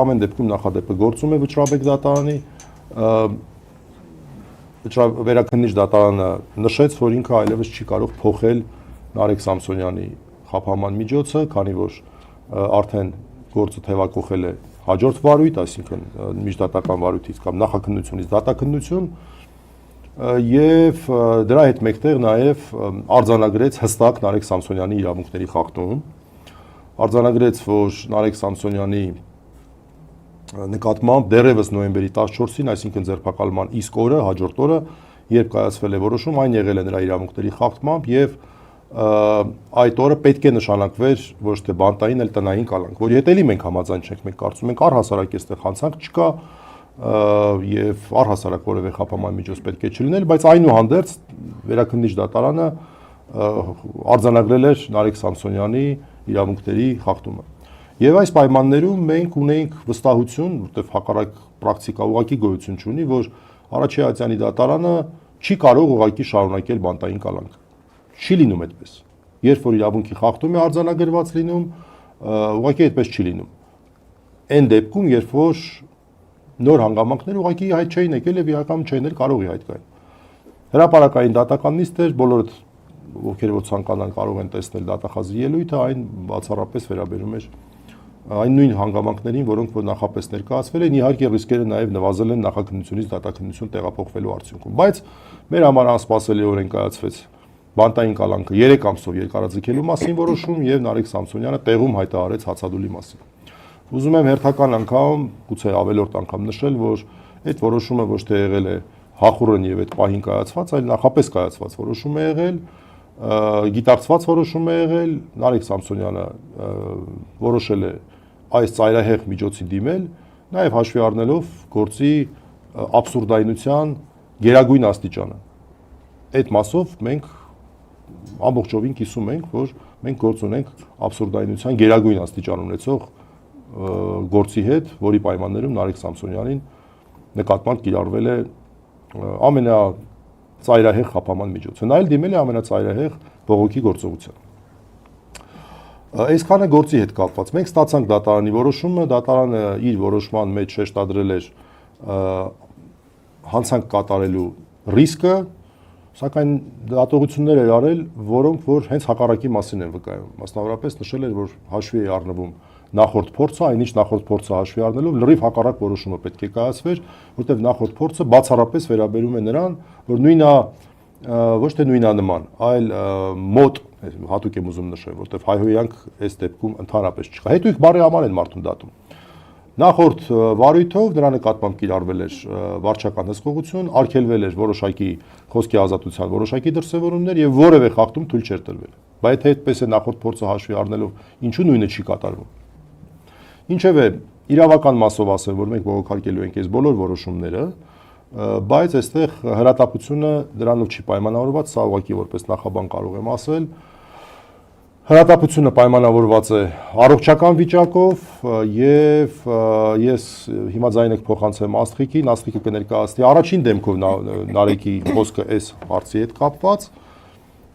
ամեն դեպքում նախադեպը գործում է Վճռաբեկ դատարանի, վերաքննիչ դատարանը նշեց, որ ինքը այլևս չի կարող փոխել Նարեկ Սամսոնյանի խափանման միջոցը, քանի որ արդեն գործը թևակողել է հաջորդ վարույթ, այսինքն միջդատական վարույթից կամ նախաքննությունից դատաքննություն, եւ դրա հետ մեկտեղ նաեւ արձանագրեց հստակ Նարեկ Սամսոնյանի իրավունքների խախտում, արձանագրեց, որ Նարեկ Սամսոնյանի նկատմամբ դեռևս նոյեմբերի 14-ին, այսինքն ձերբակալման իսկ օրը, հաջորդ օրը, երբ կայացվել է որոշում, այն եղել է նրա իրավունքների խախտմամբ եւ այդ օրը պետք է նշանակվեր ոչ թե բանտային, այլ տնային կալանք, որի հետ էլի մենք համաձայն չենք, մենք կարծում ենք առհասարակ այստեղ հանցանք չկա եւ առհասարակ որևէ խափանման միջոց պետք է չլիներ, բայց այնուհանդերձ վերաքննիչ դատարանը արձանագրել էր Նարեկ Սամսոնյանի իրավունքների խախտումը։ Եվ այս պայմաններում մենք ունեինք վստահություն, որտեղ հակառակ պրակտիկա ուղղակի գոյություն չունի, որ Արաչեհատյանի դատարանը չի կարող ուղղակի շարունակել բանտային կալանք։ Չի լինում այդպես։ Երբ որ իրավունքի խախտում է արձանագրված լինում, ուղղակի այդպես չի լինում։ Այն դեպքում, երբ որ նոր հանգամանքներ ուղղակի հայտ չէին եկել եւ իրականում չէին էլ կարող հայտ գալ։ Հրապարակային դատական նիստեր բոլորը ովքեր որ ցանկանան կարող են տեսնել դատախազի ելույթը, այն բացառապես վերաբերում էր այն նույն հանգամանքներին, որոնք որ նախապես ներկայացվել են, իհարկե ռիսկերը նաև նվազել են նախաքննությունից դատաքննություն տեղափոխվելու արդյունքում, բայց մեր համար անսպասելիորեն կայացվեց բանտային կալանքը 3 ամսով երկարաձգելու մասին որոշում եւ Նարեկ Սամսոնյանը տեղում հայտարարեց հացադուլի մասին։ Ուզում եմ հերթական անգամ, գուցե ավելորդ անգամ նշել, որ այդ որոշումը ոչ թե եղել է հախուռն եւ այդ պահին կայացված, այլ նախապես կայացված որոշում է եղել, գիտակցված որոշում է եղել, Նարեկ Սամսոնյանը որոշել է այս ծայրահեղ միջոցի դիմել, նաև հաշվի առնելով գործի աբսուրդայնության գերագույն աստիճանը։ Այդ մասով մենք ամբողջովին կիսում ենք, որ մենք գործ ունենք աբսուրդայնության գերագույն աստիճան ունեցող գործի հետ, որի պայմաններում Նարեկ Սամսոնյանին նկատմամբ կիրառվել է ամենածայրահեղ խափանման միջոցը։ Նա էլ դիմել է ամենածայրահեղ բողոքի գործողության։ Այսքանը գործի հետ կապված։ Մենք ստացանք դատարանի որոշումը, դատարանը իր որոշման մեջ շեշտադրել էր հանցանք կատարելու ռիսկը, սակայն դատողություններ էր արել, որոնք որ հենց հակառակի մասին են վկայում։ Մասնավորապես նշել էր, որ հաշվի է առնվում նախորդ փորձը, այնինչ նախորդ փորձը հաշվի առնելով լրիվ հակառակ որոշումը պետք է կայացվեր, որտեղ նախորդ փորձը բացառապես վերաբերում է նրան, որ նույնա ոչ թե նույնանման, այլ մոտ հատուկ եմ ուզում նշել, որտեղ հայհոյանք այս դեպքում ընդհանրապես չկա։ Հետույք բառի համար են մարդուն դատում։ Նախորդ վարույթով նրա նկատմամբ կիրառվել էր վարչական հսկողություն, արգելվել էր որոշակի խոսքի ազատության որոշակի դրսևորումներ եւ որևէ խախտում թույլ չէր տրվել։ Բայց եթե այդպես է նախորդ փորձը հաշվի առնելով, ինչու նույնը չի կատարվում։ Ինչևէ, իրավական մասով ասեմ, որ մենք բողոքարկելու ենք այս բոլոր որոշումները, բայց այստեղ հրատապությունը դրանով չի պայմանավորված, սա ուղղակի որպես նախաբան կարող եմ ասել։ Հրատապությունը պայմանավորված է առողջական վիճակով եւ ես հիմա ձայնեք փոխանցեմ Աստղիկին, Աստղիկը կներկայացնի առաջին դեմքով Նարեկի խոսքը այս հարցի հետ կապված,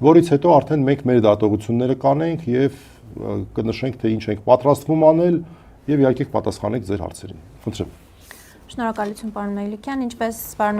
որից հետո արդեն մենք մեր դատողությունները կանենք եւ կնշենք թե ինչ ենք պատրաստվում անել եւ իհարկե կպատասխանենք ձեր հարցերին։ Խնդրեմ։ Շնորհակալություն պարոն Մելիքյան, ինչպես պարոն